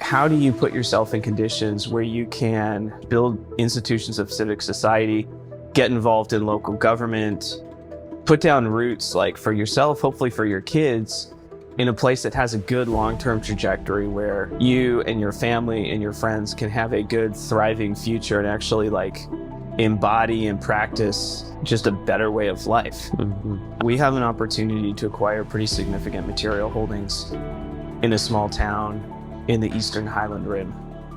how do you put yourself in conditions where you can build institutions of civic society, get involved in local government, put down roots like for yourself, hopefully for your kids, in a place that has a good long-term trajectory where you and your family and your friends can have a good, thriving future and actually like embody and practice just a better way of life. Mm-hmm. We have an opportunity to acquire pretty significant material holdings in a small town in the Eastern Highland Rim.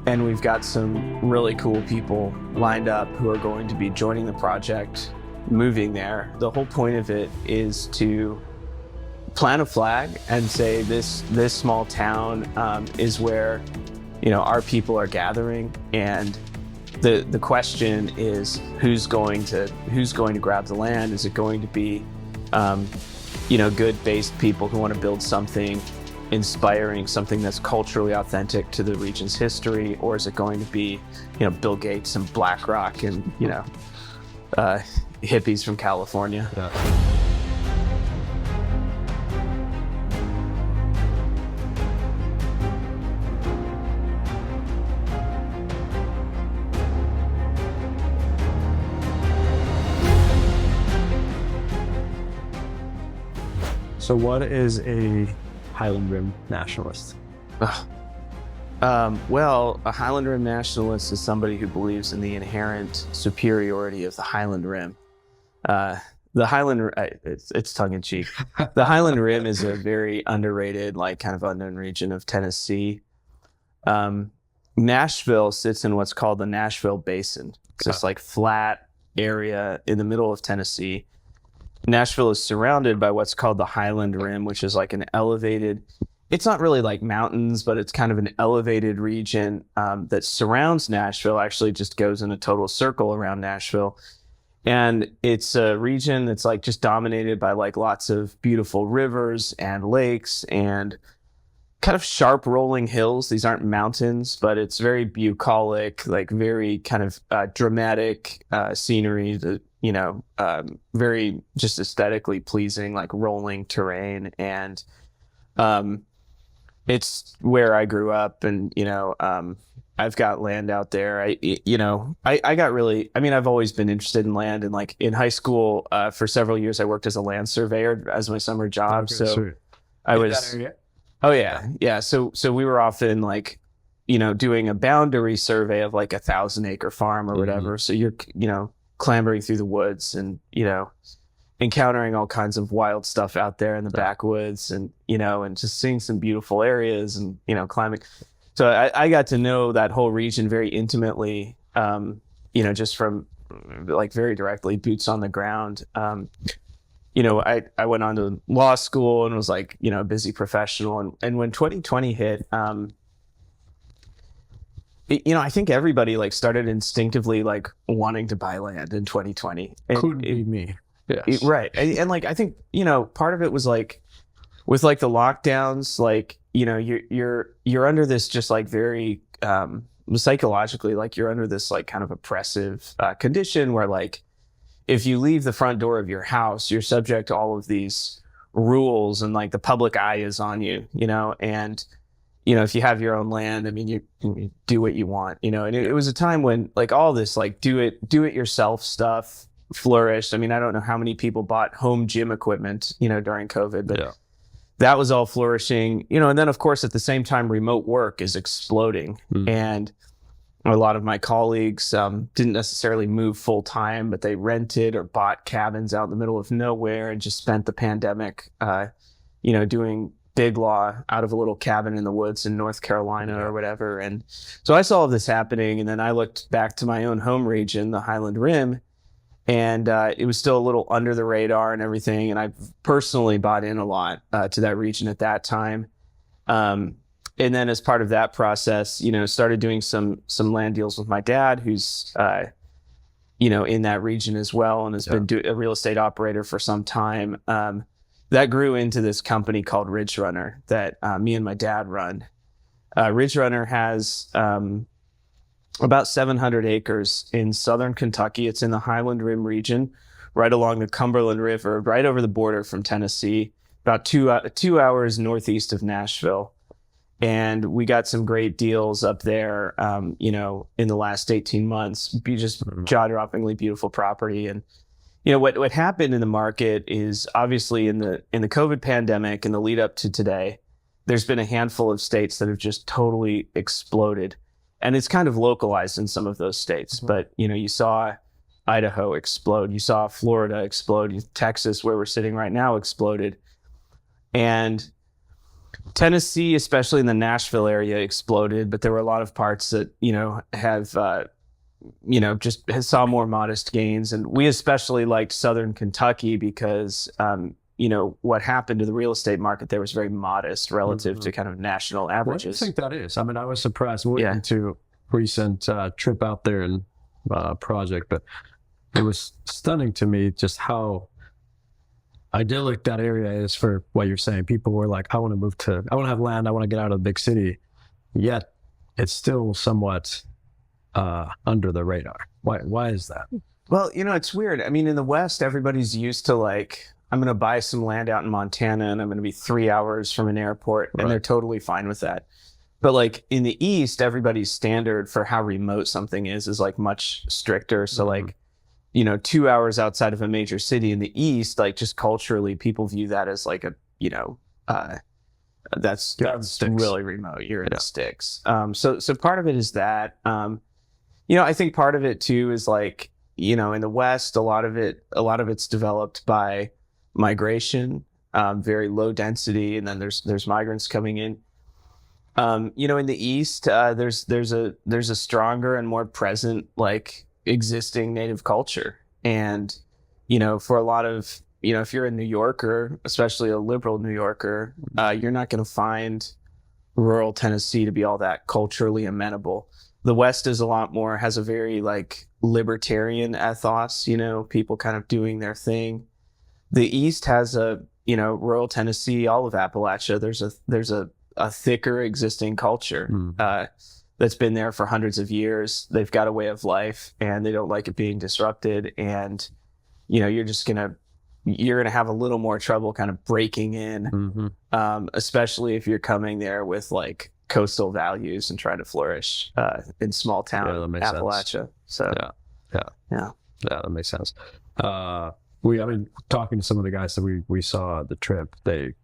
And we've got some really cool people lined up who are going to be joining the project, moving there. The whole point of it is to plant a flag and say this small town is where, you know, our people are gathering, and the question is who's going to grab the land? Is it going to be good based people who want to build something inspiring, something that's culturally authentic to the region's history, or is it going to be, you know, Bill Gates and BlackRock and, you know, hippies from California? Yeah. So what is a Highland Rim nationalist? Well, a Highland Rim nationalist is somebody who believes in the inherent superiority of the Highland Rim. The Highland, it's tongue-in-cheek. The Highland Rim is a very underrated, like kind of unknown region of Tennessee. Nashville sits in what's called the Nashville Basin. It's this like flat area in the middle of Tennessee. Nashville is surrounded by what's called the Highland Rim, which is like an elevated, it's not really like mountains, but it's kind of an elevated region that surrounds Nashville, actually just goes in a total circle around Nashville. And it's a region that's like just dominated by like lots of beautiful rivers and lakes and kind of sharp rolling hills. These aren't mountains, but it's very bucolic, like very kind of dramatic scenery, very just aesthetically pleasing, like rolling terrain. And it's where I grew up, and, you know, I've got land out there. I've always been interested in land, and like in high school, for several years, I worked as a land surveyor as my summer job. Okay, so sweet. I In was, that area? oh yeah. Yeah. So we were often like, you know, doing a boundary survey of like 1,000-acre farm or whatever. So you're, you know, clambering through the woods and, you know, encountering all kinds of wild stuff out there in the backwoods, and, you know, and just seeing some beautiful areas and, you know, climbing. So I got to know that whole region very intimately, you know, just from like very directly, boots on the ground. You know, I went on to law school and was like, you know, a busy professional. And when 2020 hit, you know, I think everybody like started instinctively like wanting to buy land in 2020. Could be me. Yes. Right. And like, I think, you know, part of it was like with like the lockdowns, like, you know, you're under this just like very psychologically, like you're under this like kind of oppressive condition where like if you leave the front door of your house, you're subject to all of these rules, and like the public eye is on you, you know. And, you know, if you have your own land, I mean, you do what you want, you know. And it was a time when like all this like do it yourself stuff flourished. I mean, I don't know how many people bought home gym equipment, you know, during COVID, but that was all flourishing, you know. And then of course at the same time, remote work is exploding. And a lot of my colleagues didn't necessarily move full time, but they rented or bought cabins out in the middle of nowhere and just spent the pandemic, you know, doing big law out of a little cabin in the woods in North Carolina or whatever. And so I saw all this happening, and then I looked back to my own home region, the Highland Rim, and it was still a little under the radar and everything. And I personally bought in a lot to that region at that time. And then as part of that process, you know, started doing some land deals with my dad, who's, you know, in that region as well, and has been a real estate operator for some time. That grew into this company called Ridge Runner that me and my dad run. Ridge Runner has about 700 acres in southern Kentucky. It's in the Highland Rim region, right along the Cumberland River, right over the border from Tennessee, about two hours northeast of Nashville. and we got some great deals up there, in the last 18 months. Be just jaw-droppingly beautiful property. And what happened in the market is obviously in the COVID pandemic and the lead up to today, there's been a handful of states that have just totally exploded, and it's kind of localized in some of those states. But you saw Idaho explode, you saw Florida explode, Texas, where we're sitting right now, exploded, and Tennessee, especially in the Nashville area, exploded. But there were a lot of parts that have just saw more modest gains. And we especially liked Southern Kentucky because what happened to the real estate market there was very modest relative to kind of national averages. What do you think that is? I mean, I was surprised. We went to a recent trip out there and project, but it was stunning to me just how idyllic that area is for what you're saying. People were like, I want to have land, I want to get out of the big city. Yet it's still somewhat under the radar. Why is that? Well, it's weird. I mean, in the West, everybody's used to like, I'm going to buy some land out in Montana and I'm going to be 3 hours from an airport, and they're totally fine with that. But like in the East, everybody's standard for how remote something is like much stricter. So like, 2 hours outside of a major city in the East, like just culturally, people view that as like that's really remote. You're in the sticks. So part of it is that, I think part of it too is like, in the West, a lot of it's developed by migration, very low density, and then there's migrants coming in. In the East, there's a stronger and more present like existing native culture, and for a lot of if you're a New Yorker, especially a liberal New Yorker, you're not going to find rural Tennessee to be all that culturally amenable. The West is has a very like libertarian ethos, people kind of doing their thing. The East has rural Tennessee, all of Appalachia. There's a thicker existing culture that's been there for hundreds of years. They've got a way of life, and they don't like it being disrupted. And you're gonna have a little more trouble kind of breaking in, especially if you're coming there with like coastal values and trying to flourish in small town Appalachia. So that makes sense. Talking to some of the guys that we saw at the trip, they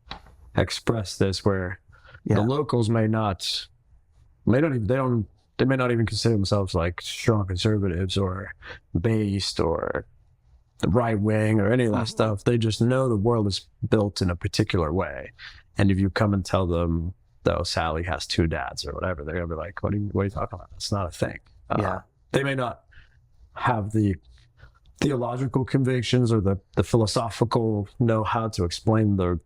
expressed this where the locals may not even consider themselves like strong conservatives or based or the right wing or any of that stuff. They just know the world is built in a particular way, and if you come and tell them, though, Sally has 2 dads or whatever, they're gonna be like, what are you talking about? It's not a thing. They may not have the theological convictions or the philosophical know-how to explain the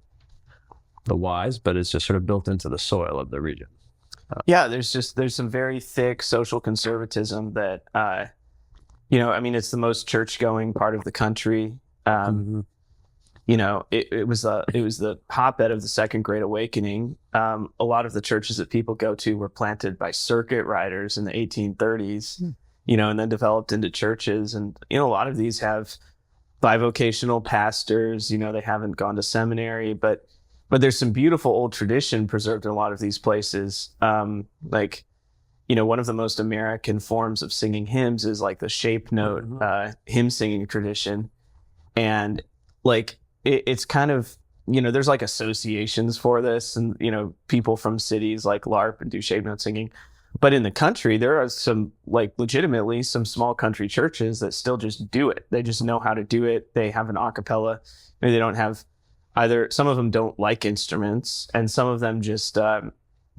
whys, but it's just sort of built into the soil of the region. There's some very thick social conservatism that it's the most church-going part of the country. It was the hotbed of the Second Great Awakening. A lot of the churches that people go to were planted by circuit riders in the 1830s, and then developed into churches. And, a lot of these have bivocational pastors, they haven't gone to seminary, but there's some beautiful old tradition preserved in a lot of these places. One of the most American forms of singing hymns is like the shape note hymn singing tradition. And like, it's kind of, there's like associations for this, and, people from cities like LARP and do shape note singing. But in the country, there are some like legitimately some small country churches that still just do it. They just know how to do it. They have an a cappella. Maybe they don't have some of them don't like instruments, and some of them just, they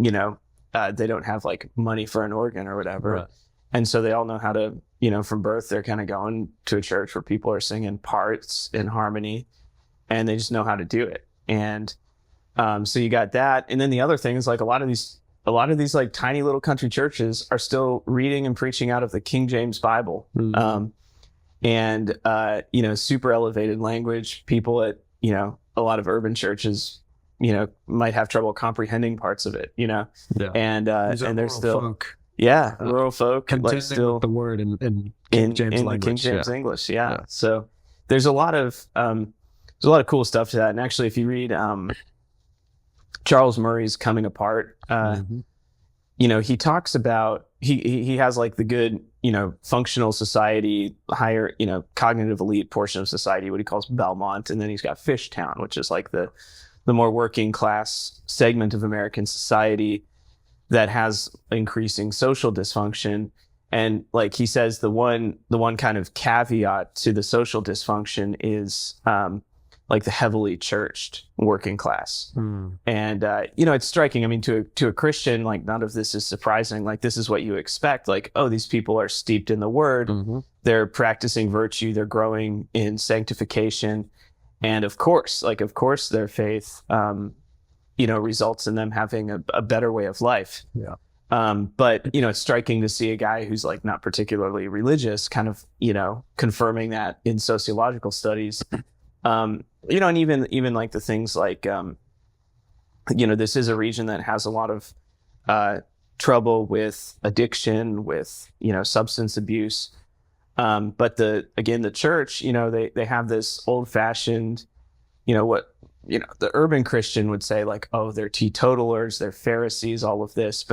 don't have like money for an organ or whatever. Right. And so they all know how to, from birth, they're kind of going to a church where people are singing parts in harmony, and they just know how to do it. And so you got that. And then the other thing is like a lot of these like tiny little country churches are still reading and preaching out of the King James Bible. And super elevated language. People at, a lot of urban churches, might have trouble comprehending parts of it, and they're still folk. Rural folk, like still with the word in King James language. King James English. So there's a lot of cool stuff to that. And actually, if you read Charles Murray's Coming Apart. You know, he talks about, he has like the good, you know, functional society, higher, you know, cognitive elite portion of society, what he calls Belmont. And then he's got Fishtown, which is like the more working class segment of American society that has increasing social dysfunction. And like he says, the one kind of caveat to the social dysfunction is like the heavily churched working class. And you know, it's striking. I mean, to a Christian, like none of this is surprising. Like this is what you expect. Like, oh, these people are steeped in the word. They're practicing virtue. They're growing in sanctification. And of course, their faith, you know, results in them having a better way of life. But, you know, it's striking to see a guy who's like not particularly religious kind of, you know, confirming that in sociological studies. You know, and even like the things like, you know, this is a region that has a lot of trouble with addiction, with, you know, substance abuse. But the church, you know, they have this old fashioned, you know, what, you know, the urban Christian would say like, oh, they're teetotalers, they're Pharisees, all of this.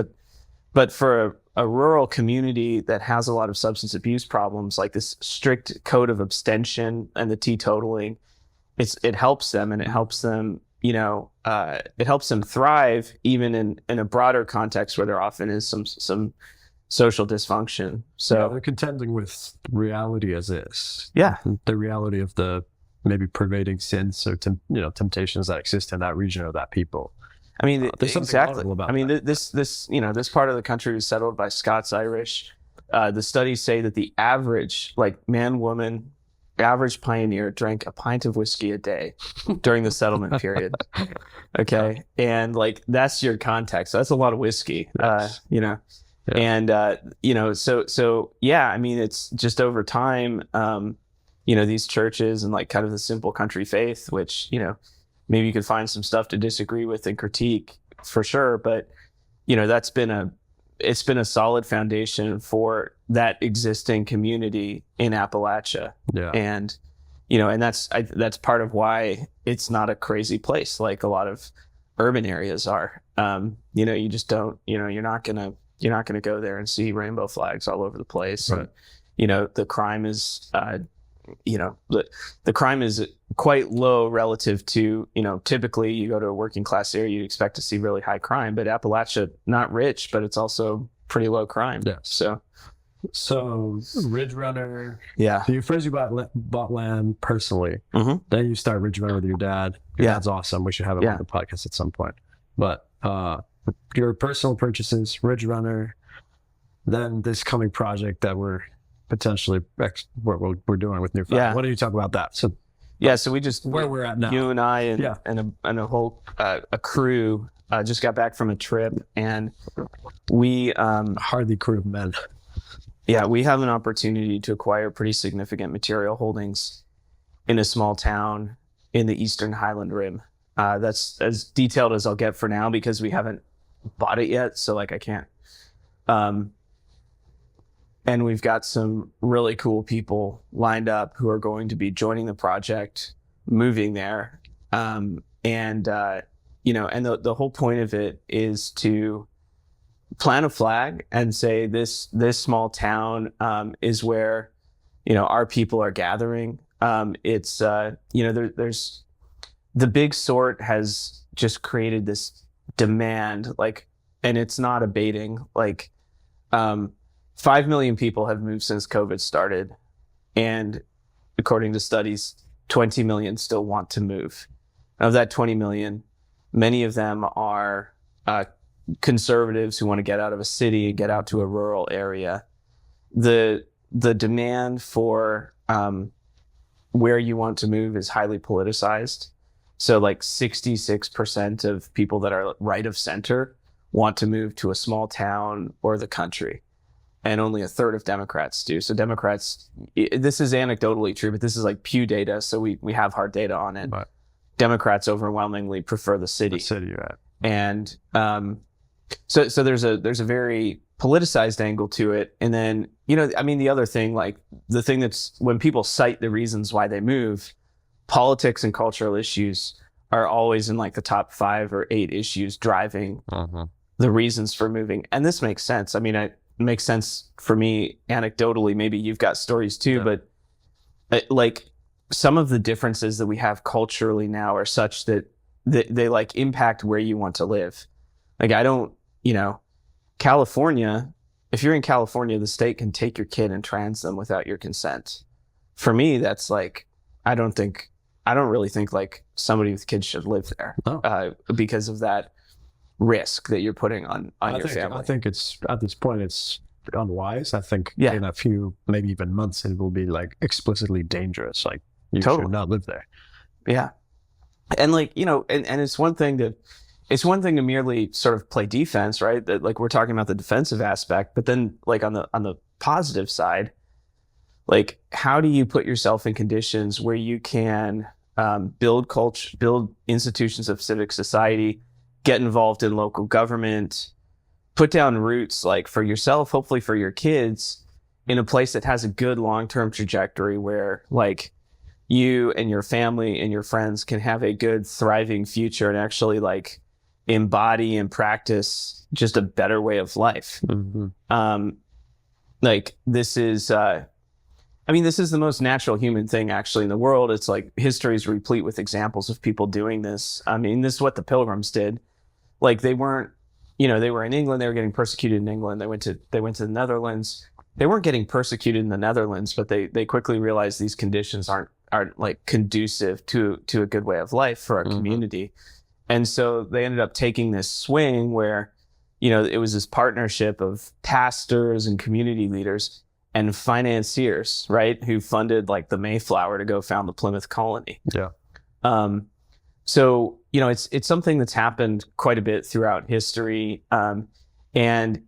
But for a rural community that has a lot of substance abuse problems, like this strict code of abstention and the teetotaling, it helps them, and it helps them, you know, it helps them thrive even in a broader context where there often is some social dysfunction. So they're contending with reality as is. Yeah. The reality of the maybe pervading sins or temptations that exist in that region or that people. I mean, exactly. About I mean, that. this you know, this part of the country was settled by Scots Irish. The studies say that the average, like man, woman, average pioneer drank a pint of whiskey a day during the settlement period. Okay, and like that's your context. So that's a lot of whiskey. Yes. You know, Yeah. and you know, so yeah. I mean, it's just over time. You know, these churches and like kind of the simple country faith, which, you know, maybe you could find some stuff to disagree with and critique for sure, but you know, it's been a solid foundation for that existing community in Appalachia. Yeah. And you know, and that's part of why it's not a crazy place like a lot of urban areas are. You know, you just don't, you know, you're not gonna go there and see rainbow flags all over the place. Right. And, you know, the crime is you know, the crime is quite low relative to, you know, typically you go to a working class area, you'd expect to see really high crime, but Appalachia, not rich, but it's also pretty low crime. Yeah. So Ridge Runner. Yeah. So you bought land personally. Then you start Ridge Runner with your dad. Your dad's awesome. We should have him on the podcast at some point. But your personal purchases, Ridge Runner, then this coming project that we're potentially what we're doing with New Flag. Yeah. Why don't you talk about that? So so we just, where we're at now, you and I and a whole a crew just got back from a trip, and we hardly crew of men. Yeah, we have an opportunity to acquire pretty significant material holdings in a small town in the Eastern Highland Rim. That's as detailed as I'll get for now because we haven't bought it yet. So like I can't. And we've got some really cool people lined up who are going to be joining the project, moving there. You know, and the whole point of it is to plant a flag and say this small town is where, you know, our people are gathering. It's you know, there's the big sort has just created this demand, like, and it's not abating. Like 5 million people have moved since COVID started, and according to studies 20 million still want to move. Of that 20 million, many of them are conservatives who want to get out of a city and get out to a rural area. The demand for where you want to move is highly politicized. So like 66% of people that are right of center want to move to a small town or the country, and only a third of Democrats do. So Democrats, this is anecdotally true, but this is like Pew data, so we have hard data on it. But Democrats overwhelmingly prefer the city. Right. And so there's a very politicized angle to it. And then, you know, I mean, the other thing, like the thing that's when people cite the reasons why they move, politics and cultural issues are always in like the top 5 or 8 issues driving the reasons for moving. And this makes sense. I mean, it makes sense for me anecdotally. Maybe you've got stories too, but like some of the differences that we have culturally now are such that they like impact where you want to live. Like I don't, California, if you're in California, the state can take your kid and trans them without your consent. For me, that's like, I don't really think like somebody with kids should live there because of that risk that you're putting on your family. I think it's, at this point, it's unwise. I think in a few, maybe even months, it will be like explicitly dangerous. Like you should not live there. Yeah. And like, and it's one thing to merely sort of play defense, right? That like we're talking about the defensive aspect, but then like on the positive side, like how do you put yourself in conditions where you can build culture, build institutions of civic society, get involved in local government, put down roots like for yourself, hopefully for your kids, in a place that has a good long-term trajectory where like you and your family and your friends can have a good thriving future and actually like embody and practice just a better way of life. Like this is this is the most natural human thing actually in the world. It's like history is replete with examples of people doing this. I mean, this is what the Pilgrims did. Like they weren't, they were in England, they were getting persecuted in England. They went to the Netherlands. They weren't getting persecuted in the Netherlands, but they quickly realized these conditions aren't like conducive to a good way of life for our community. And so they ended up taking this swing where, it was this partnership of pastors and community leaders and financiers, right, who funded like the Mayflower to go found the Plymouth colony. Yeah. So, it's something that's happened quite a bit throughout history. And,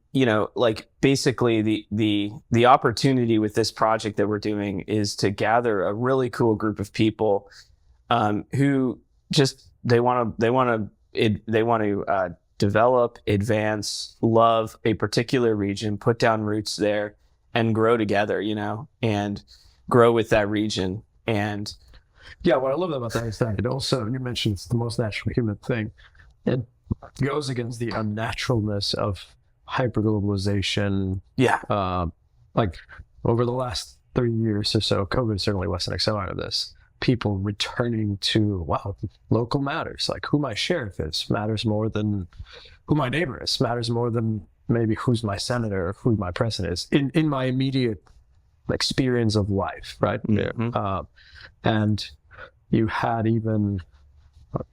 like basically the opportunity with this project that we're doing is to gather a really cool group of people who just, they want to develop, advance, love a particular region, put down roots there and grow together, and grow with that region. And yeah, what I love about that is that it also, you mentioned it's the most natural human thing. It goes against the unnaturalness of hyperglobalization. Yeah. Like over the last 30 years or so, COVID certainly was an accelerant of this. People returning to, local matters. Like who my sheriff is matters more than who my neighbor is, matters more than maybe who's my senator or who my president is in my immediate experience of life, right? And you had even,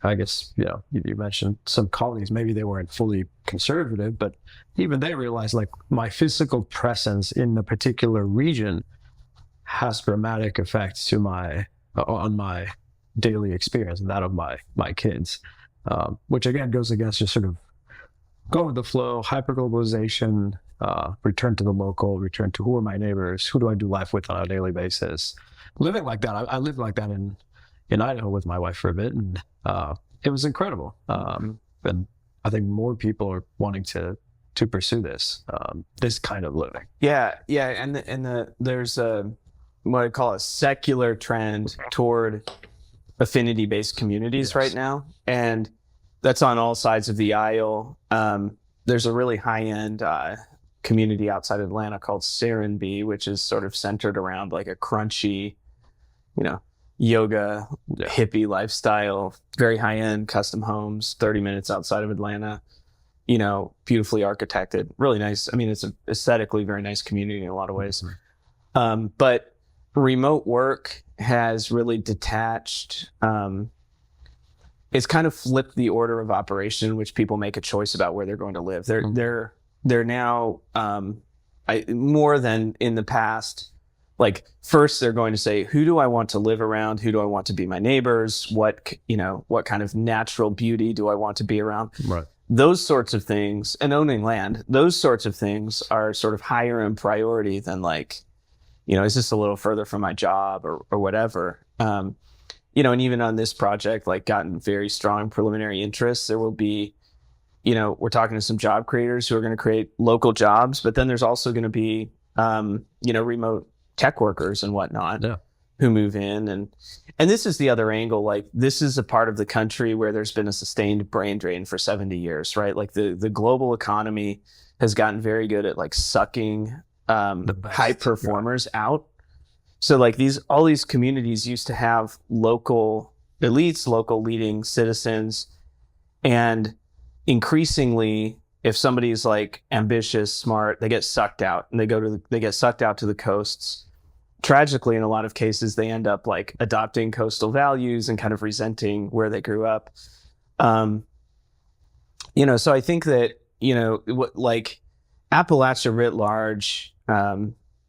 I guess, you mentioned some colleagues, maybe they weren't fully conservative, but even they realized like my physical presence in a particular region has dramatic effects on my daily experience and that of my kids, which again goes against just sort of go with the flow, hyperglobalization, return to the local, return to who are my neighbors, who do I do life with on a daily basis. Living like that, I lived like that in Idaho with my wife for a bit, and it was incredible. And I think more people are wanting to pursue this kind of living. Yeah, and there's what I call a secular trend toward affinity-based communities right now, and that's on all sides of the aisle. There's a really high-end community outside Atlanta called Serenbe, which is sort of centered around like a crunchy, yoga, hippie lifestyle, very high-end custom homes, 30 minutes outside of Atlanta, beautifully architected, really nice. I mean, it's an aesthetically very nice community in a lot of ways. But remote work has really detached, it's kind of flipped the order of operation in which people make a choice about where they're going to live. They're now more than in the past. Like first they're going to say, who do I want to live around? Who do I want to be my neighbors? What kind of natural beauty do I want to be around? Right. Those sorts of things, and owning land, those sorts of things are sort of higher in priority than like, is this a little further from my job or whatever? And even on this project, like gotten very strong preliminary interest. There will be, we're talking to some job creators who are going to create local jobs, but then there's also going to be, remote tech workers and whatnot. Yeah. who move in, and this is the other angle. Like, this is a part of the country where there's been a sustained brain drain for 70 years, right? Like the global economy has gotten very good at like sucking high performers out. So like all these communities used to have local elites, local leading citizens, and increasingly, if somebody's like ambitious, smart, they get sucked out, and they get sucked out to the coasts. Tragically, in a lot of cases, they end up like adopting coastal values and kind of resenting where they grew up. So I think that, like Appalachia writ large, a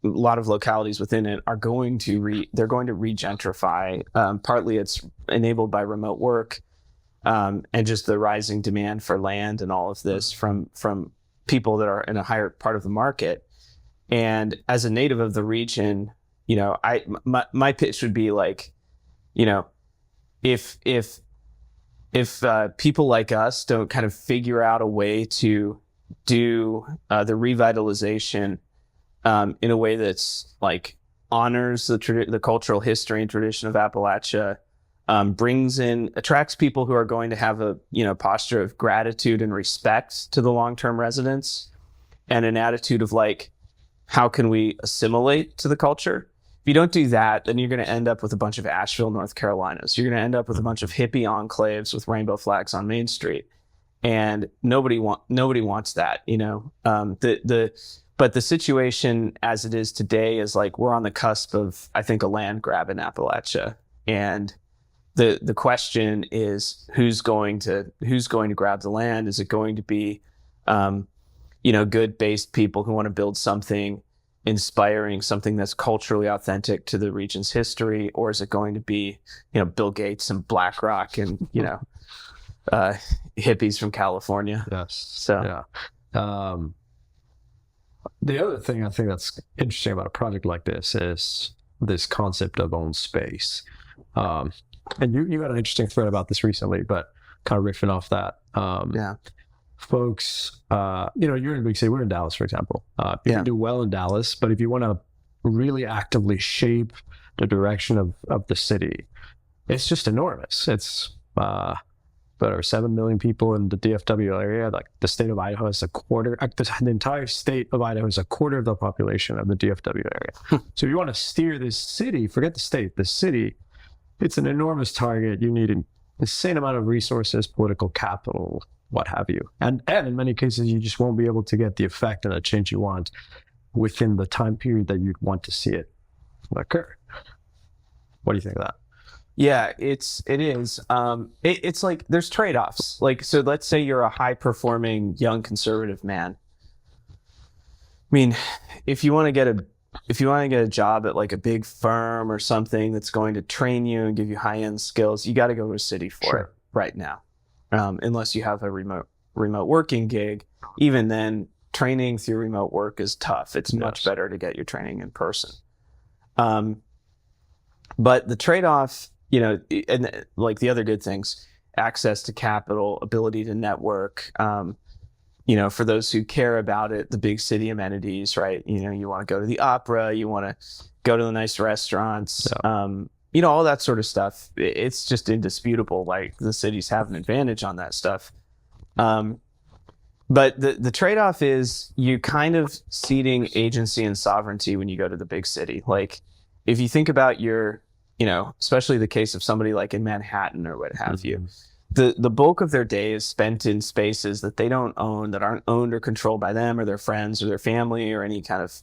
lot of localities within it are going to they're going to regentrify. Partly it's enabled by remote work, and just the rising demand for land and all of this from people that are in a higher part of the market. And as a native of the region, my pitch would be like, if people like us don't kind of figure out a way to do the revitalization in a way that's like honors the cultural history and tradition of Appalachia, attracts people who are going to have a posture of gratitude and respect to the long-term residents, and an attitude of like, how can we assimilate to the culture? If you don't do that, then you're going to end up with a bunch of Asheville, North Carolinas. You're going to end up with a bunch of hippie enclaves with rainbow flags on Main Street, and nobody wants that. But the situation as it is today is like, we're on the cusp of, I think, a land grab in Appalachia, and the question is, who's going to grab the land? Is it going to be good based people who want to build something inspiring, something that's culturally authentic to the region's history, or is it going to be Bill Gates and BlackRock and hippies from California? Yes. So yeah. The other thing I think that's interesting about a project like this is this concept of own space. And you had an interesting thread about this recently, but kind of riffing off that. Folks, you're in a big city. We're in Dallas, for example. You can do well in Dallas, but if you want to really actively shape the direction of the city, it's just enormous. It's about 7 million people in the DFW area. Like, the state of Idaho is a quarter. The entire state of Idaho is a quarter of the population of the DFW area. So if you want to steer this city, forget the state, the city, it's an enormous target. You need an insane amount of resources, political capital, what have you. And in many cases, you just won't be able to get the effect and the change you want within the time period that you'd want to see it occur. What do you think of that? Yeah, it is. It's like, there's trade-offs. Like, so let's say you're a high-performing young conservative man. I mean, if you want to get a job at like a big firm or something that's going to train you and give you high-end skills, you got to go to a city for it right now. Unless you have a remote working gig. Even then, training through remote work is tough. It's much better to get your training in person. But the trade-off, and like the other good things, access to capital, ability to network, for those who care about it, the big city amenities, right? You want to go to the opera, you want to go to the nice restaurants, all that sort of stuff. It's just indisputable. Like, the cities have an advantage on that stuff. But the trade-off is you kind of ceding agency and sovereignty when you go to the big city. Like, if you think about your, especially the case of somebody like in Manhattan or what have you, the bulk of their day is spent in spaces that they don't own, that aren't owned or controlled by them or their friends or their family or any kind of,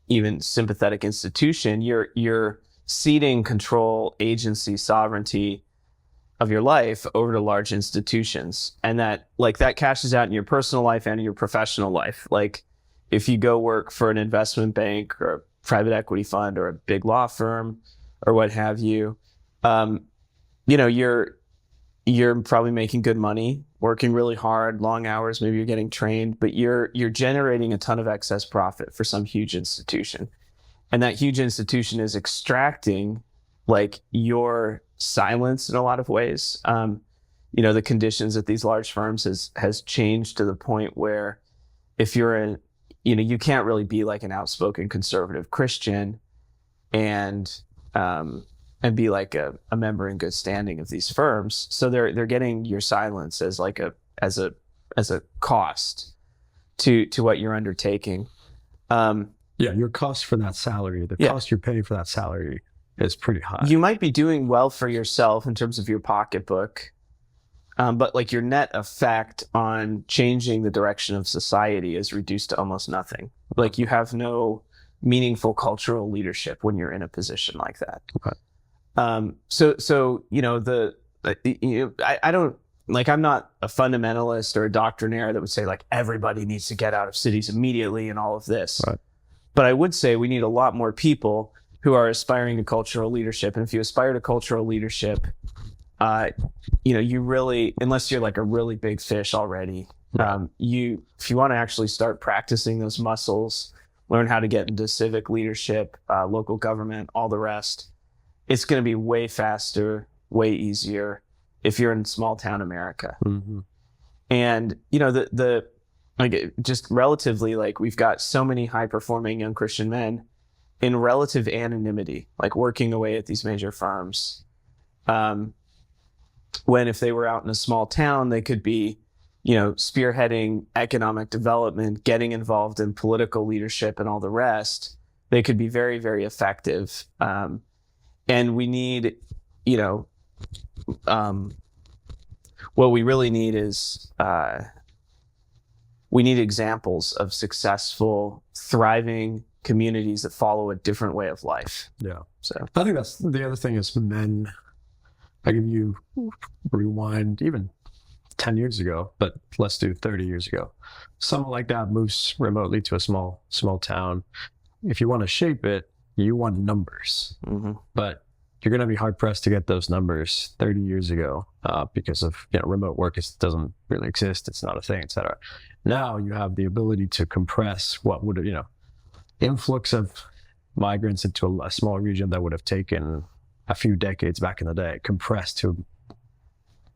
even sympathetic institution. You're ceding control, agency, sovereignty of your life over to large institutions. And that cashes out in your personal life and in your professional life. Like, if you go work for an investment bank or a private equity fund or a big law firm or what have you, you're probably making good money, working really hard, long hours, maybe you're getting trained, but you're generating a ton of excess profit for some huge institution. And that huge institution is extracting like your silence in a lot of ways. The conditions at these large firms has changed to the point where if you're you can't really be like an outspoken conservative Christian and be like a member in good standing of these firms. So they're getting your silence as like as a cost to what you're undertaking. Your cost for that salary, the cost you're paying for that salary is pretty high. You might be doing well for yourself in terms of your pocketbook, but like your net effect on changing the direction of society is reduced to almost nothing. Like you have no meaningful cultural leadership when you're in a position like that. Okay. So I don't, like, I'm not a fundamentalist or a doctrinaire that would say like everybody needs to get out of cities immediately and all of this. Right. But I would say we need a lot more people who are aspiring to cultural leadership. And if you aspire to cultural leadership, you really, unless you're like a really big fish already, if you want to actually start practicing those muscles, learn how to get into civic leadership, local government, all the rest, it's going to be way faster, way easier if you're in small town America. Mm-hmm. And, like just relatively, like we've got so many high performing young Christian men in relative anonymity, like working away at these major firms. When if they were out in a small town, they could be, spearheading economic development, getting involved in political leadership and all the rest. They could be very, very effective. And we need, what we really need is, we need examples of successful, thriving communities that follow a different way of life. Yeah. So I think that's the other thing is men. Like if you rewind even 10 years ago, but let's do 30 years ago, someone like that moves remotely to a small town. If you want to shape it, you want numbers, but you're going to be hard pressed to get those numbers 30 years ago because of remote work doesn't really exist. It's not a thing, etc. Now you have the ability to compress what would have, influx of migrants into a small region that would have taken a few decades back in the day, compressed to,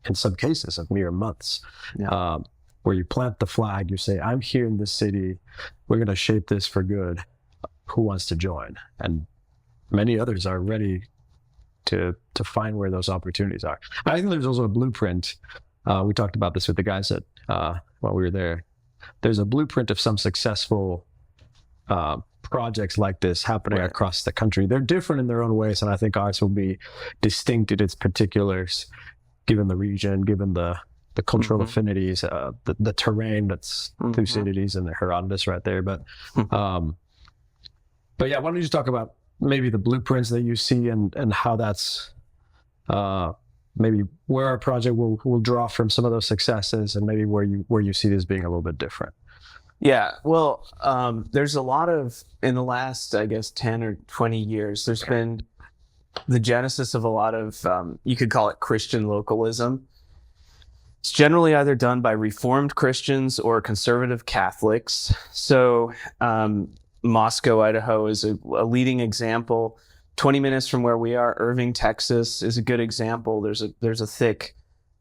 in some cases, of mere months. Yeah. Where you plant the flag, you say, I'm here in this city, we're going to shape this for good. Who wants to join? And many others are ready to find where those opportunities are. I think there's also a blueprint. We talked about this with the guys while we were there. There's a blueprint of some successful projects like this happening across the country. They're different in their own ways, and I think ours will be distinct in its particulars, given the region, given the cultural affinities, the terrain. That's Thucydides and the Herodotus right there. But yeah, why don't you just talk about maybe the blueprints that you see and how that's maybe where our project will draw from some of those successes, and maybe where you see this being a little bit different. Yeah, well, there's a lot of, in the last, I guess, 10 or 20 years, there's been the genesis of a lot of, you could call it Christian localism. It's generally either done by Reformed Christians or conservative Catholics. So Moscow, Idaho is a leading example. 20 minutes from where we are, Irving, Texas is a good example. There's a thick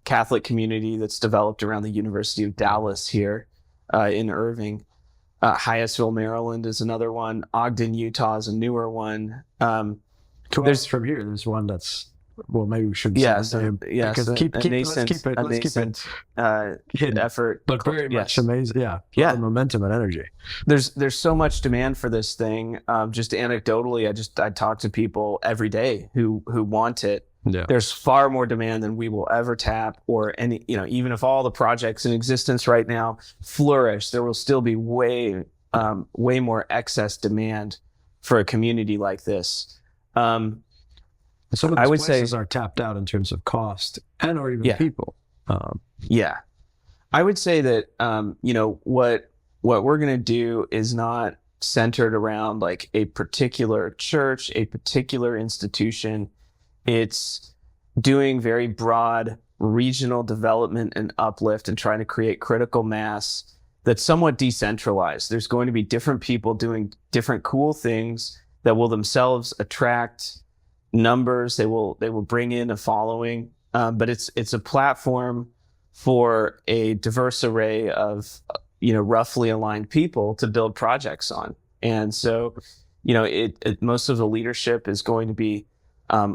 Catholic community that's developed around the University of Dallas here. In Irving. Hyattsville, Maryland is another one. Ogden, Utah is a newer one. There's from here. There's one that's maybe we shouldn't say the name. Yes, let's keep it hidden effort, but very much amazing. Yeah, momentum and energy. There's so much demand for this thing. Just anecdotally, I talk to people every day who want it. Yeah. There's far more demand than we will ever tap, or any, even if all the projects in existence right now flourish, there will still be way more excess demand for a community like this. Some of those places are tapped out in terms of cost or even people. I would say that, what we're going to do is not centered around like a particular church, a particular institution. It's doing very broad regional development and uplift and trying to create critical mass that's somewhat decentralized. There's going to be different people doing different cool things that will themselves attract numbers. They will bring in a following, but it's a platform for a diverse array of roughly aligned people to build projects on. And so most of the leadership is going to be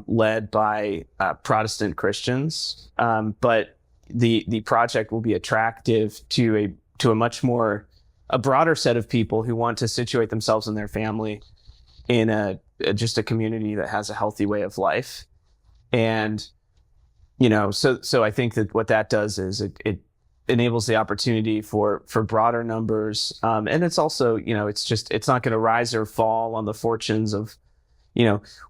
led by Protestant Christians, but the project will be attractive to a much more a broader set of people who want to situate themselves and their family in just a community that has a healthy way of life. And so I think that what that does is it enables the opportunity for broader numbers, and it's also it's not going to rise or fall on the fortunes of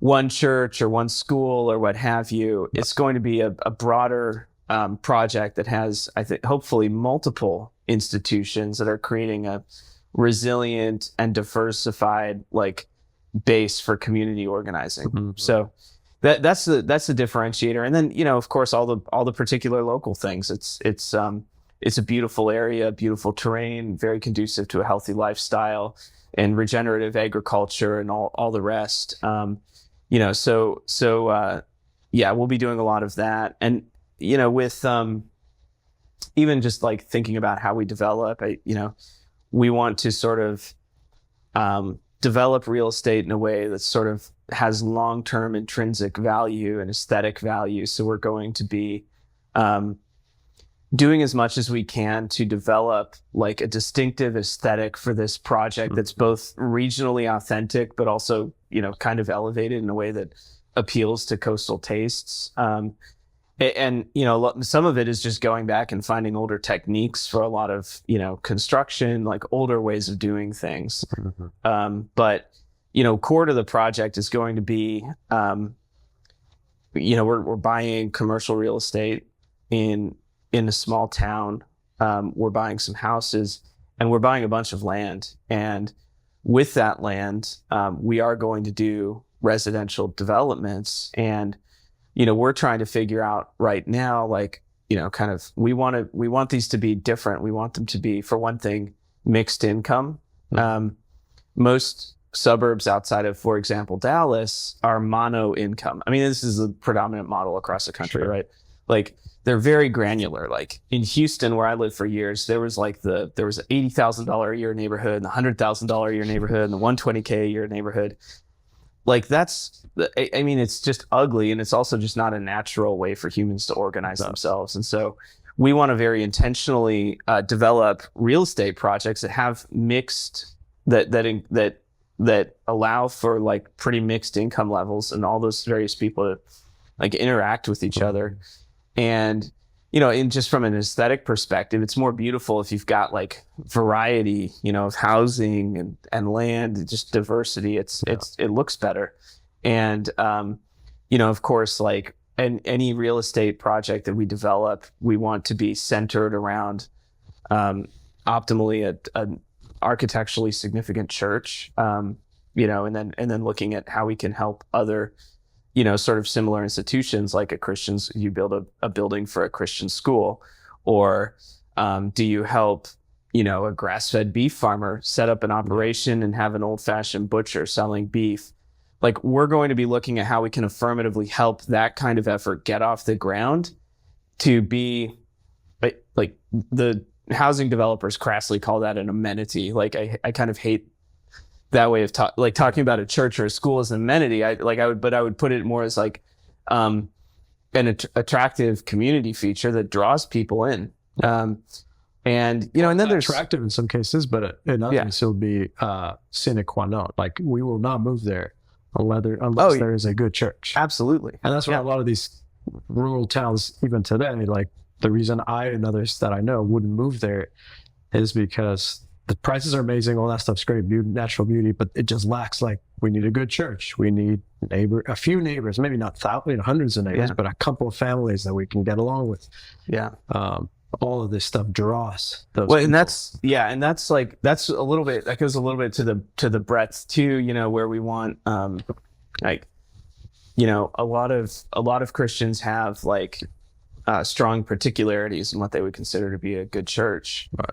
one church or one school or what have you. It's going to be a broader project that has, I think, hopefully multiple institutions that are creating a resilient and diversified base for community organizing. Mm-hmm. So that's the differentiator. And then of course all the particular local things. It's a beautiful area, beautiful terrain, very conducive to a healthy lifestyle and regenerative agriculture and all the rest. We'll be doing a lot of that. And with even just thinking about how we develop, we want to sort of develop real estate in a way that sort of has long-term intrinsic value and aesthetic value. So we're going to be doing as much as we can to develop a distinctive aesthetic for this project that's both regionally authentic, but also, kind of elevated in a way that appeals to coastal tastes. And some of it is just going back and finding older techniques for a lot of, construction, older ways of doing things. Mm-hmm. But core to the project is going to be, we're buying commercial real estate in a small town. We're buying some houses and we're buying a bunch of land. And with that land, we are going to do residential developments. And, we're trying to figure out right now, we want these to be different. We want them to be, for one thing, mixed income. Mm-hmm. Most suburbs outside of, for example, Dallas are mono income. I mean, this is a predominant model across the country, sure. Right? They're very granular. In Houston, where I lived for years, there was an $80,000 a year neighborhood, and the $100,000 a year neighborhood, and the $120K a year neighborhood. It's just ugly, and it's also just not a natural way for humans to organize themselves. And so we want to very intentionally develop real estate projects that have mixed that allow for pretty mixed income levels, and all those various people to interact with each other. And in just from an aesthetic perspective, it's more beautiful if you've got variety, of housing and land, just diversity. It looks better. And of course, any real estate project that we develop, we want to be centered around optimally an architecturally significant church, and then looking at how we can help other sort of similar institutions, you build a building for a Christian school, or do you help, a grass-fed beef farmer set up an operation and have an old-fashioned butcher selling beef? We're going to be looking at how we can affirmatively help that kind of effort get off the ground to be the housing developers crassly call that an amenity. I kind of hate that way of talking about a church or a school as an amenity. I would put it more as an attractive community feature that draws people in. And then there's attractive in some cases, but in others it'll be sine qua non. We will not move there unless there is a good church. Absolutely. And that's why a lot of these rural towns, even today, the reason I and others that I know wouldn't move there is because the prices are amazing, all that stuff's great, natural beauty, but it just lacks. We need a good church. We need a few neighbors, maybe not hundreds of neighbors, but a couple of families that we can get along with. Yeah. All of this stuff draws those. Well, and that's a little bit, that goes a little bit to the breadth too, where we want, a lot of Christians have strong particularities in what they would consider to be a good church. Right.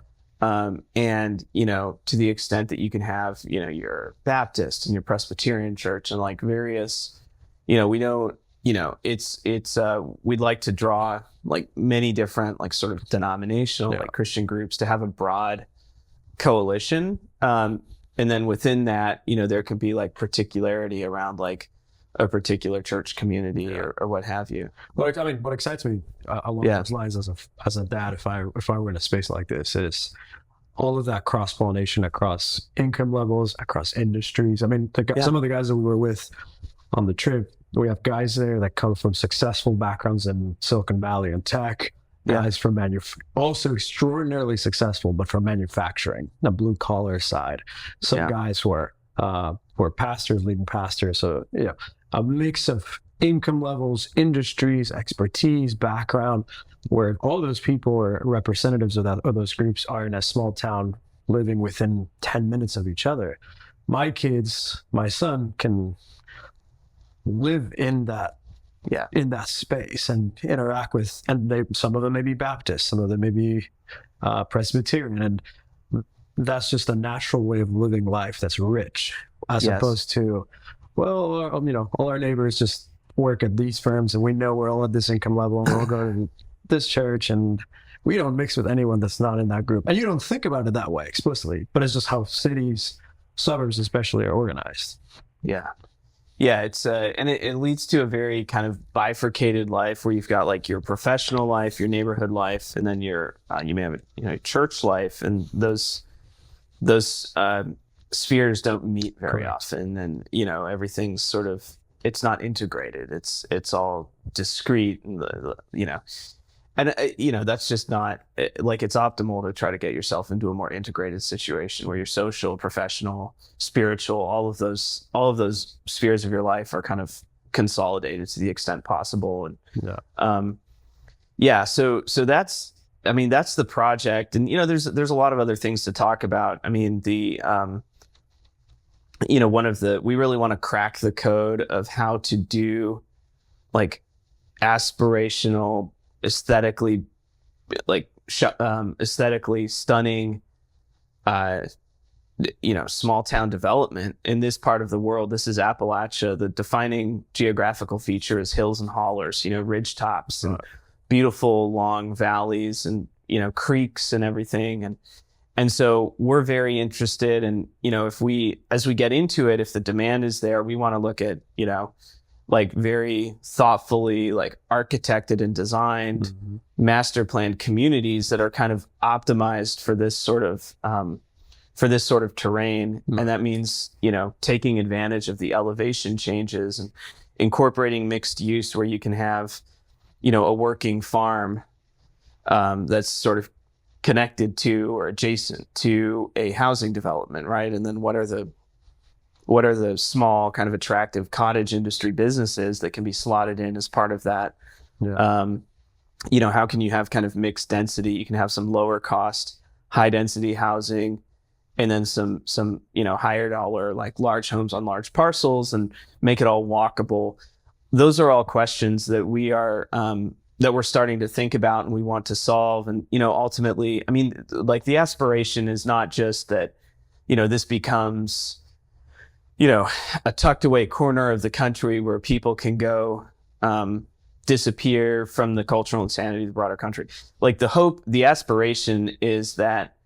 And, to the extent that you can have, your Baptist and your Presbyterian church and various, we don't, we'd like to draw many different, sort of denominational, Christian groups to have a broad coalition. and then within that, there can be like particularity around like a particular church community or what have you. Well, I mean, what excites me along those lines as a dad, if I were in a space like this, is all of that cross pollination across income levels, across industries. I mean, some of the guys that we were with on the trip, we have guys there that come from successful backgrounds in Silicon Valley and tech. Guys from also extraordinarily successful, but from manufacturing, the blue collar side. Some guys who are pastors, leading pastors. So a mix of income levels, industries, expertise, background, where all those people are representatives of those groups are in a small town living within 10 minutes of each other. My son can live in that space and interact with, and some of them may be Baptist, some of them may be Presbyterian, and that's just a natural way of living life that's rich, as opposed to, all our neighbors just work at these firms and we know we're all at this income level and we're all going to this church and we don't mix with anyone that's not in that group. And you don't think about it that way explicitly, but it's just how cities, suburbs especially, are organized. Yeah, it's and it leads to a very kind of bifurcated life where you've got like your professional life, your neighborhood life, and then your you may have church life, and those spheres don't meet very often, and everything's sort of, it's not integrated. It's all discrete, and that's just not like, it's optimal to try to get yourself into a more integrated situation where your social, professional, spiritual, all of those spheres of your life are kind of consolidated to the extent possible. And so that's the project. And there's a lot of other things to talk about. I mean, we really want to crack the code of how to do like aspirational, aesthetically stunning small town development in this part of the world. This is Appalachia. The defining geographical feature is hills and hollers, ridge tops and beautiful long valleys and creeks and everything. And so we're very interested in, as we get into it, if the demand is there, we want to look at like very thoughtfully like architected and designed master planned communities that are kind of optimized for this sort of terrain. And that means taking advantage of the elevation changes and incorporating mixed use where you can have a working farm that's sort of connected to or adjacent to a housing development, right? And then what are the small kind of attractive cottage industry businesses that can be slotted in as part of that? How can you have kind of mixed density? You can have some lower cost, high density housing, and then some higher dollar, like large homes on large parcels, and make it all walkable. Those are all questions that we're starting to think about and we want to solve. And, ultimately, I mean, like the aspiration is not just that, this becomes, a tucked away corner of the country where people can go disappear from the cultural insanity of the broader country. Like the aspiration is that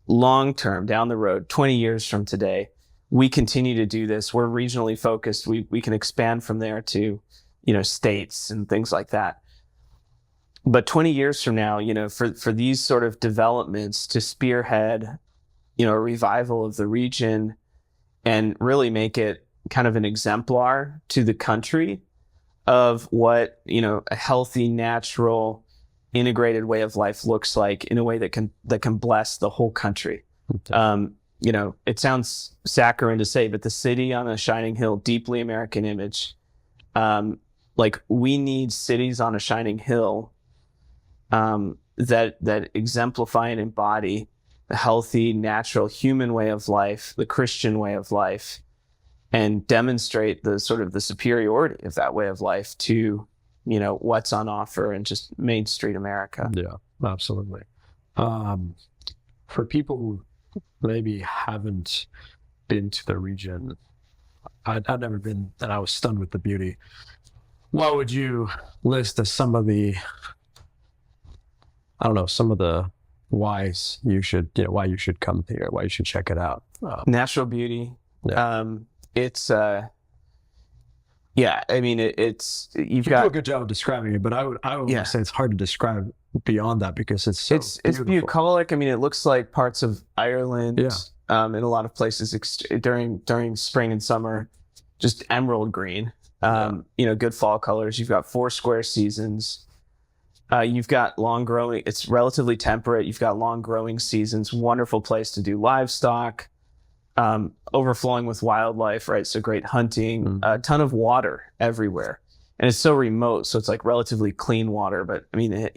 long term, down the road, 20 years from today, we continue to do this. We're regionally focused. We can expand from there to, states and things like that. But 20 years from now, for these sort of developments to spearhead, a revival of the region and really make it kind of an exemplar to the country of what, a healthy, natural, integrated way of life looks like in a way that can bless the whole country. It sounds saccharine to say, but the city on a shining hill, deeply American image. Like we need cities on a shining hill that exemplify and embody the healthy, natural, human way of life, the Christian way of life, and demonstrate the sort of the superiority of that way of life to, what's on offer in just Main Street America. Yeah, absolutely. For people who maybe haven't been to the region, I'd never been, and I was stunned with the beauty. What would you list as some of the you should come here, why you should check it out. Natural beauty. Yeah. It's yeah, I mean it's You do a good job of describing it, but I would Yeah. say it's hard to describe beyond that because it's so it's beautiful. bucolic. I mean, it looks like parts of Ireland. Yeah. In a lot of places during spring and summer, just emerald green. Good fall colors. You've got 4 square seasons. You've got long growing. It's relatively temperate. You've got long growing seasons. Wonderful place to do livestock. Overflowing with wildlife, right? So great hunting. A ton of water everywhere, and it's so remote. So it's like relatively clean water. But I mean,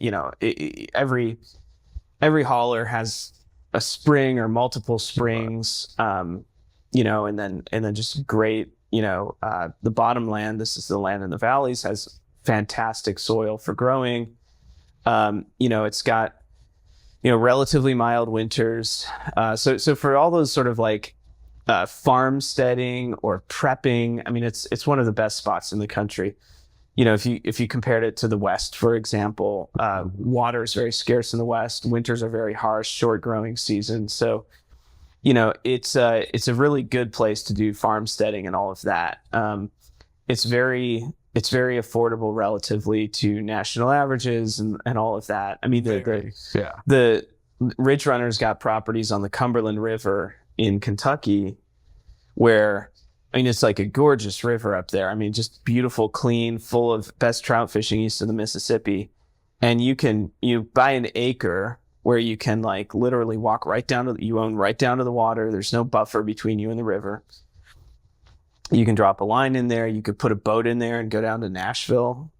every holler has a spring or multiple springs. And then just great. The bottomland. This is the land in the valleys, has fantastic soil for growing. It's got relatively mild winters. So for all those sort of like farmsteading or prepping, I mean, it's one of the best spots in the country. If you compared it to the West, for example, water is very scarce in the West. Winters are very harsh, short growing seasons. So, it's a really good place to do farmsteading and all of that. It's very affordable relatively to national averages and all of that. I mean, the Ridge Runner's got properties on the Cumberland River in Kentucky where, I mean, it's like a gorgeous river up there. I mean, just beautiful, clean, full of best trout fishing east of the Mississippi. And you buy an acre where you can like literally walk right down to, you own right down to the water. There's no buffer between you and the river. You can drop a line in there. You could put a boat in there and go down to Nashville,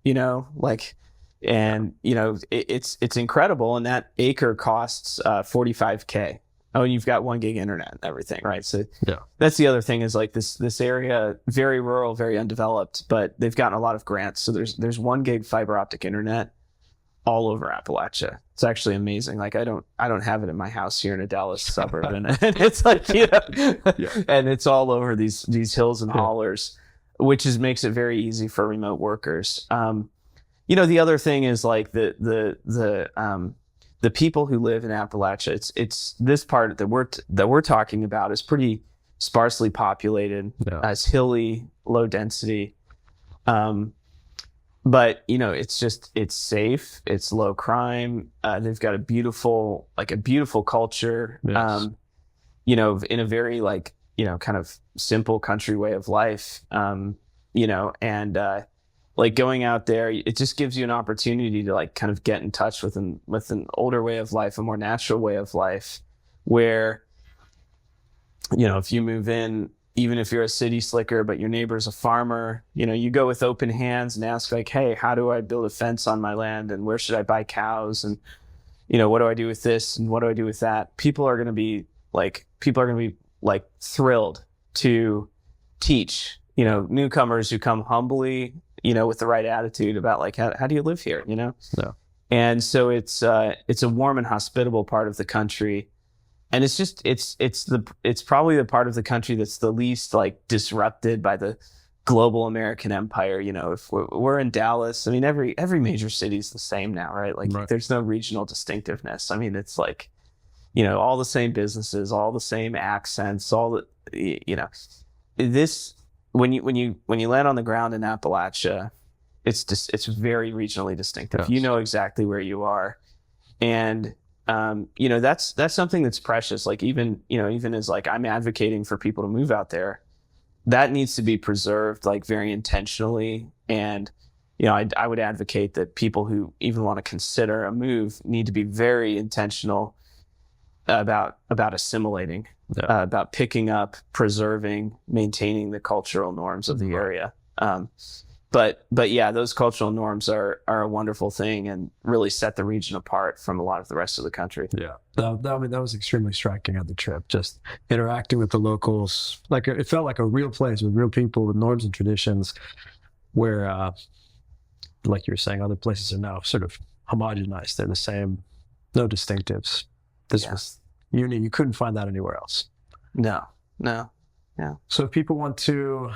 it's incredible. And that acre costs $45K. Oh, and you've got 1 gig internet and everything, right? So Yeah. that's the other thing is like this area, very rural, very undeveloped, but they've gotten a lot of grants. So there's 1 gig fiber optic internet all over Appalachia. It's actually amazing. Like I don't have it in my house here in a Dallas suburb, and it's like and it's all over these hills and hollers, which makes it very easy for remote workers. The other thing is like the people who live in Appalachia. It's this part that we're talking about is pretty sparsely populated. Yeah. It's hilly, low density. But it's safe, it's low crime. They've got a beautiful culture. Yes. In a very kind of simple country way of life. Like going out there, it just gives you an opportunity to like kind of get in touch with an older way of life, a more natural way of life, where if you move in, even if you're a city slicker, but your neighbor's a farmer, you go with open hands and ask like, hey, how do I build a fence on my land? And where should I buy cows? And, what do I do with this? And what do I do with that? People are going to be thrilled to teach, newcomers who come humbly, with the right attitude about like, how do you live here? Yeah. And so it's a warm and hospitable part of the country. And it's probably the part of the country that's the least like disrupted by the global American empire. If we're in Dallas, I mean, every major city is the same now, right? Like Right. There's no regional distinctiveness. I mean, it's like, all the same businesses, all the same accents, all the, this, when you land on the ground in Appalachia, it's very regionally distinctive. Yes. You know exactly where you are. And, that's something that's precious. Like even as like I'm advocating for people to move out there, that needs to be preserved like very intentionally. And, I would advocate that people who even want to consider a move need to be very intentional about assimilating, about picking up, preserving, maintaining the cultural norms of the area. But yeah, those cultural norms are a wonderful thing and really set the region apart from a lot of the rest of the country. Yeah, that was extremely striking on the trip. Just interacting with the locals, like it felt like a real place with real people with norms and traditions. Where, like you were saying, other places are now sort of homogenized. They're the same, no distinctives. This was unique. You couldn't find that anywhere else. No. So if people want to.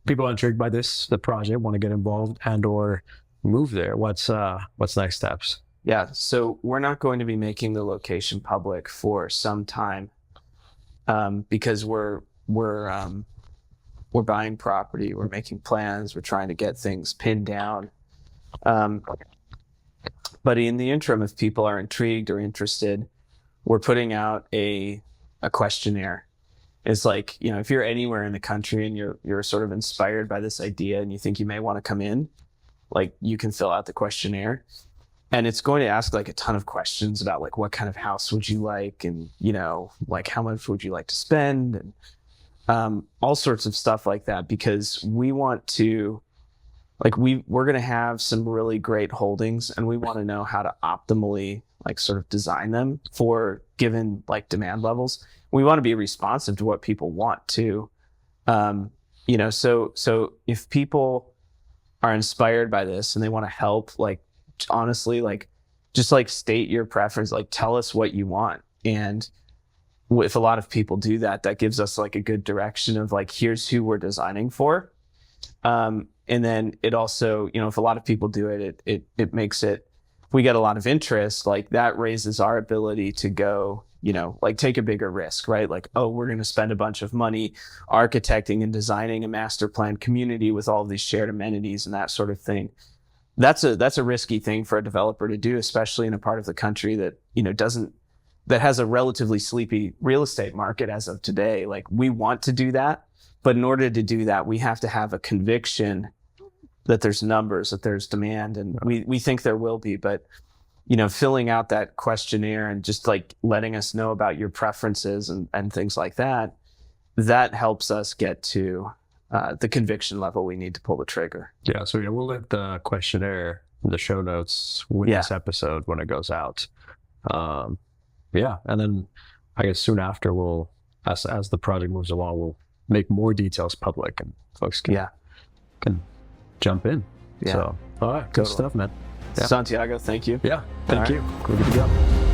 People are intrigued by the project, want to get involved and or move there. What's next steps? Yeah. So we're not going to be making the location public for some time, because we're buying property, we're making plans, we're trying to get things pinned down. Um, but in the interim, if people are intrigued or interested, we're putting out a questionnaire. It's like, if you're anywhere in the country and you're sort of inspired by this idea and you think you may want to come in, like, you can fill out the questionnaire. And it's going to ask like a ton of questions about like, what kind of house would you like? And, like, how much would you like to spend? And all sorts of stuff like that, because we want to, like, we're going to have some really great holdings, and we want to know how to optimally like sort of design them for given like demand levels. We want to be responsive to what people want to, so if people are inspired by this and they want to help, like, honestly, like, just like state your preference, like tell us what you want. And if a lot of people do that, that gives us like a good direction of like, here's who we're designing for. And then it also, if a lot of people do it, it makes it, if we get a lot of interest, like that raises our ability to go, like take a bigger risk, right? Like, oh, we're going to spend a bunch of money architecting and designing a master plan community with all of these shared amenities and that sort of thing. That's a risky thing for a developer to do, especially in a part of the country that, that has a relatively sleepy real estate market as of today. Like, we want to do that, but in order to do that, we have to have a conviction that there's numbers, that there's demand, and we think there will be. But filling out that questionnaire and just like letting us know about your preferences and things like that, that helps us get to the conviction level we need to pull the trigger. Yeah, so we'll link the questionnaire in the show notes with this episode when it goes out. And then I guess soon after, we'll, as the project moves along, we'll make more details public, and folks can jump in. Yeah. So, all right, good stuff, man. Yeah. Santiago, thank you. Yeah, thank you. We're good to go.